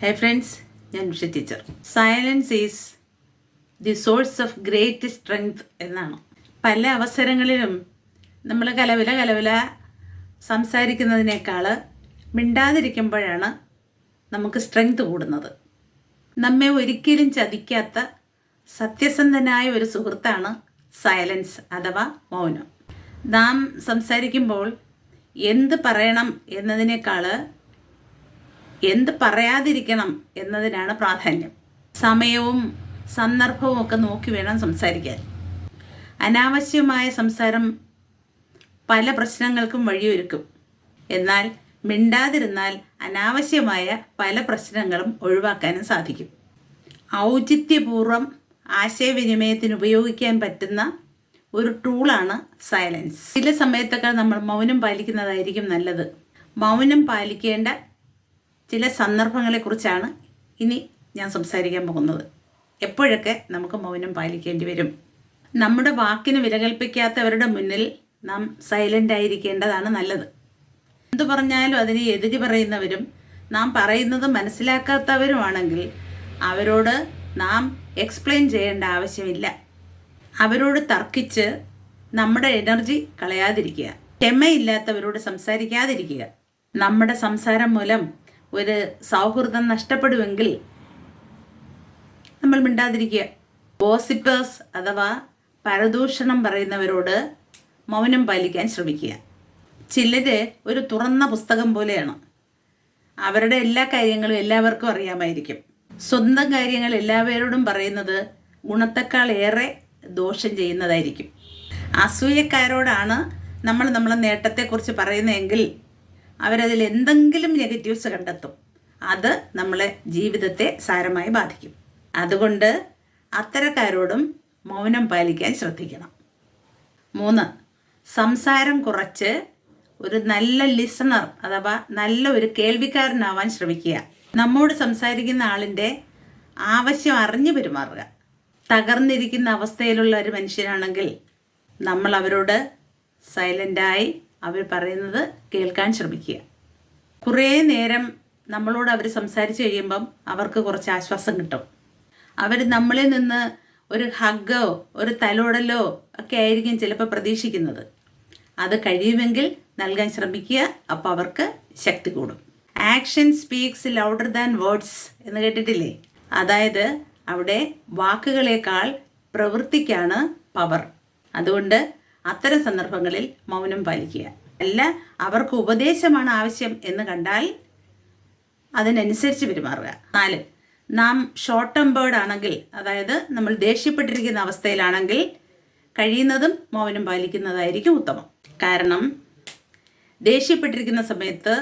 ഹേ friends, ഞാൻ Usha teacher. Silence is the source of great strength എന്നാണ്. പല അവസരങ്ങളിലും നമ്മൾ കലവില സംസാരിക്കുന്നതിനേക്കാൾ മിണ്ടാതിരിക്കുമ്പോഴാണ് നമുക്ക് സ്ട്രെങ്ത് കൂടുന്നത്. നമ്മെ ഒരിക്കലും ചതിക്കാത്ത സത്യസന്ധനായ ഒരു സുഹൃത്താണ് സൈലൻസ് അഥവാ മൗനം. നാം സംസാരിക്കുമ്പോൾ എന്ത് പറയണം എന്നതിനേക്കാൾ എന്ത് പറയാതിരിക്കണം എന്നതിനാണ് പ്രാധാന്യം. സമയവും സന്ദർഭവും ഒക്കെ നോക്കി വേണം സംസാരിക്കാൻ. അനാവശ്യമായ സംസാരം പല പ്രശ്നങ്ങൾക്കും വഴിയൊരുക്കും. എന്നാൽ മിണ്ടാതിരുന്നാൽ അനാവശ്യമായ പല പ്രശ്നങ്ങളും ഒഴിവാക്കാനും സാധിക്കും. ഔചിത്യപൂർവം ആശയവിനിമയത്തിന് ഉപയോഗിക്കാൻ പറ്റുന്ന ഒരു ടൂളാണ് സൈലൻസ്. ചില സമയത്തൊക്കെ നമ്മൾ മൗനം പാലിക്കുന്നതായിരിക്കും നല്ലത്. മൗനം പാലിക്കേണ്ട ചില സന്ദർഭങ്ങളെക്കുറിച്ചാണ് ഇനി ഞാൻ സംസാരിക്കാൻ പോകുന്നത്. എപ്പോഴൊക്കെ നമുക്ക് മൗനം പാലിക്കേണ്ടി വരും? നമ്മുടെ വാക്കിന് വില കൽപ്പിക്കാത്തവരുടെ മുന്നിൽ നാം സൈലൻ്റ് ആയിരിക്കേണ്ടതാണ് നല്ലത്. എന്തു പറഞ്ഞാലും അതിന് എതിര് പറയുന്നവരും നാം പറയുന്നത് മനസ്സിലാക്കാത്തവരുമാണെങ്കിൽ അവരോട് നാം എക്സ്പ്ലെയിൻ ചെയ്യേണ്ട ആവശ്യമില്ല. അവരോട് തർക്കിച്ച് നമ്മുടെ എനർജി കളയാതിരിക്കുക. ക്ഷമയില്ലാത്തവരോട് സംസാരിക്കാതിരിക്കുക. നമ്മുടെ സംസാരം മൂലം ഒരു സൗഹൃദം നഷ്ടപ്പെടുമെങ്കിൽ നമ്മൾ മിണ്ടാതിരിക്കുക. ഗോസിപ്പേഴ്സ് അഥവാ പരദൂഷണം പറയുന്നവരോട് മൗനം പാലിക്കാൻ ശ്രമിക്കുക. ചിലർ ഒരു തുറന്ന പുസ്തകം പോലെയാണ്. അവരുടെ എല്ലാ കാര്യങ്ങളും എല്ലാവർക്കും അറിയാമായിരിക്കും. സ്വന്തം കാര്യങ്ങൾ എല്ലാവരോടും പറയുന്നത് ഗുണത്തെക്കാൾ ഏറെ ദോഷം ചെയ്യുന്നതായിരിക്കും. അസൂയക്കാരോടാണ് നമ്മളെ നേട്ടത്തെക്കുറിച്ച് പറയുന്നതെങ്കിൽ അവരതിൽ എന്തെങ്കിലും നെഗറ്റീവ്സ് കണ്ടെത്തും. അത് നമ്മളെ ജീവിതത്തെ സാരമായി ബാധിക്കും. അതുകൊണ്ട് അത്തരക്കാരോടും മൗനം പാലിക്കാൻ ശ്രദ്ധിക്കണം. 3. സംസാരം കുറച്ച് ഒരു നല്ല ലിസണർ അഥവാ നല്ല ഒരു കേൾവിക്കാരനാവാൻ ശ്രമിക്കുക. നമ്മോട് സംസാരിക്കുന്ന ആളിൻ്റെ ആവശ്യം അറിഞ്ഞു പെരുമാറുക. തകർന്നിരിക്കുന്ന അവസ്ഥയിലുള്ള ഒരു മനുഷ്യനാണെങ്കിൽ നമ്മൾ അവരോട് സൈലൻ്റായി അവർ പറയുന്നത് കേൾക്കാൻ ശ്രമിക്കുക. കുറേ നേരം നമ്മളോട് അവർ സംസാരിച്ച് കഴിയുമ്പം അവർക്ക് കുറച്ച് ആശ്വാസം കിട്ടും. അവർ നമ്മളിൽ നിന്ന് ഒരു ഹഗ്ഗോ ഒരു തലോടലോ ഒക്കെ ആയിരിക്കും ചിലപ്പോൾ പ്രതീക്ഷിക്കുന്നത്. അത് കഴിയുമെങ്കിൽ നൽകാൻ ശ്രമിക്കുക. അപ്പോൾ അവർക്ക് ശക്തി കൂടും. Action speaks louder than words എന്ന് കേട്ടിട്ടില്ലേ? അതായത് അവിടെ വാക്കുകളേക്കാൾ പ്രവൃത്തിക്കാണ് പവർ. അതുകൊണ്ട് അത്തരം സന്ദർഭങ്ങളിൽ മൗനം പാലിക്കുക. അല്ല, അവർക്ക് ഉപദേശമാണ് ആവശ്യം എന്ന് കണ്ടാൽ അതിനനുസരിച്ച് പെരുമാറുക. 4. നാം ഷോർട്ട് ടെമ്പേർഡ് ആണെങ്കിൽ, അതായത് നമ്മൾ ദേഷ്യപ്പെട്ടിരിക്കുന്ന അവസ്ഥയിലാണെങ്കിൽ കഴിയുന്നതും മൗനം പാലിക്കുന്നതായിരിക്കും ഉത്തമം. കാരണം ദേഷ്യപ്പെട്ടിരിക്കുന്ന സമയത്ത്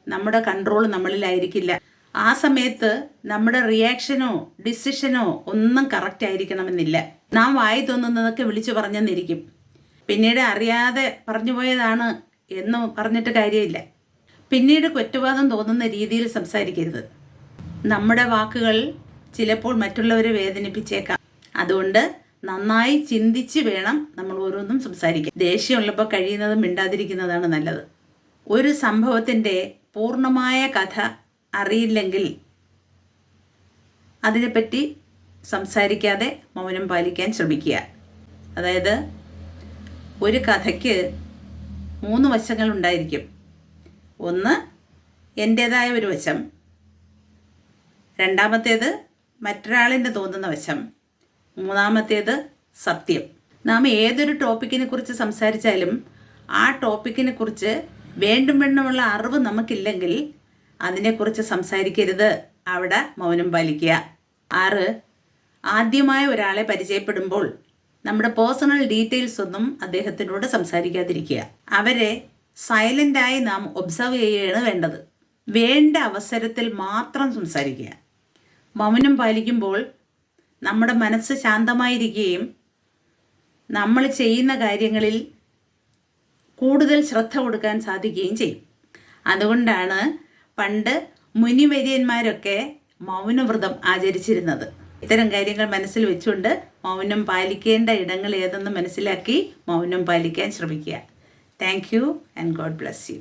നമ്മുടെ കൺട്രോൾ നമ്മളിലായിരിക്കില്ല. ആ സമയത്ത് നമ്മുടെ റിയാക്ഷനോ ഡിസിഷനോ ഒന്നും കറക്റ്റ് ആയിരിക്കണമെന്നില്ല. നാം വായി തോന്നുന്നതൊക്കെ വിളിച്ചു പറഞ്ഞെന്നിരിക്കും. പിന്നീട് അറിയാതെ പറഞ്ഞു പോയതാണ് എന്ന് പറഞ്ഞിട്ട് കാര്യമില്ല. പിന്നീട് കുറ്റവാദം തോന്നുന്ന രീതിയിൽ സംസാരിക്കരുത്. നമ്മുടെ വാക്കുകൾ ചിലപ്പോൾ മറ്റുള്ളവരെ വേദനിപ്പിച്ചേക്കാം. അതുകൊണ്ട് നന്നായി ചിന്തിച്ച് വേണം നമ്മൾ ഓരോന്നും സംസാരിക്കാൻ. ദേഷ്യമുള്ളപ്പോൾ കഴിയുന്നതും മിണ്ടാതിരിക്കുന്നതാണ് നല്ലത്. ഒരു സംഭവത്തിൻ്റെ പൂർണ്ണമായ കഥ അറിയില്ലെങ്കിൽ അതിനെപ്പറ്റി സംസാരിക്കാതെ മൗനം പാലിക്കാൻ ശ്രമിക്കുക. അതായത് ഒരു കഥയ്ക്ക് 3 വശങ്ങളുണ്ടായിരിക്കും. ഒന്ന് എൻ്റേതായ ഒരു വശം, രണ്ടാമത്തേത് മറ്റൊരാളിൻ്റെ തോന്നുന്ന വശം, മൂന്നാമത്തേത് സത്യം. നാം ഏതൊരു ടോപ്പിക്കിനെ കുറിച്ച് സംസാരിച്ചാലും ആ ടോപ്പിക്കിനെ കുറിച്ച് വേണ്ടുമുള്ള അറിവ് നമുക്കില്ലെങ്കിൽ അതിനെക്കുറിച്ച് സംസാരിക്കരുത്. അവിടെ മൗനം പാലിക്കുക. 6. ആദ്യമായ ഒരാളെ പരിചയപ്പെടുമ്പോൾ നമ്മുടെ പേഴ്സണൽ ഡീറ്റെയിൽസ് ഒന്നും അദ്ദേഹത്തിനോട് സംസാരിക്കാതിരിക്കുക. അവരെ സൈലൻ്റായി നാം ഒബ്സർവ് ചെയ്യുകയാണ് വേണ്ടത്. വേണ്ട അവസരത്തിൽ മാത്രം സംസാരിക്കുക. മൗനം പാലിക്കുമ്പോൾ നമ്മുടെ മനസ്സ് ശാന്തമായിരിക്കുകയും നമ്മൾ ചെയ്യുന്ന കാര്യങ്ങളിൽ കൂടുതൽ ശ്രദ്ധ കൊടുക്കാൻ സാധിക്കുകയും ചെയ്യും. അതുകൊണ്ടാണ് പണ്ട് മുനിവര്യന്മാരൊക്കെ മൗനവ്രതം ആചരിച്ചിരുന്നത്. ഇത്തരം കാര്യങ്ങൾ മനസ്സിൽ വെച്ചുകൊണ്ട് മൗനം പാലിക്കേണ്ട ഇടങ്ങൾ ഏതെന്ന് മനസ്സിലാക്കി മൗനം പാലിക്കാൻ ശ്രമിക്കുക. Thank you and God bless you.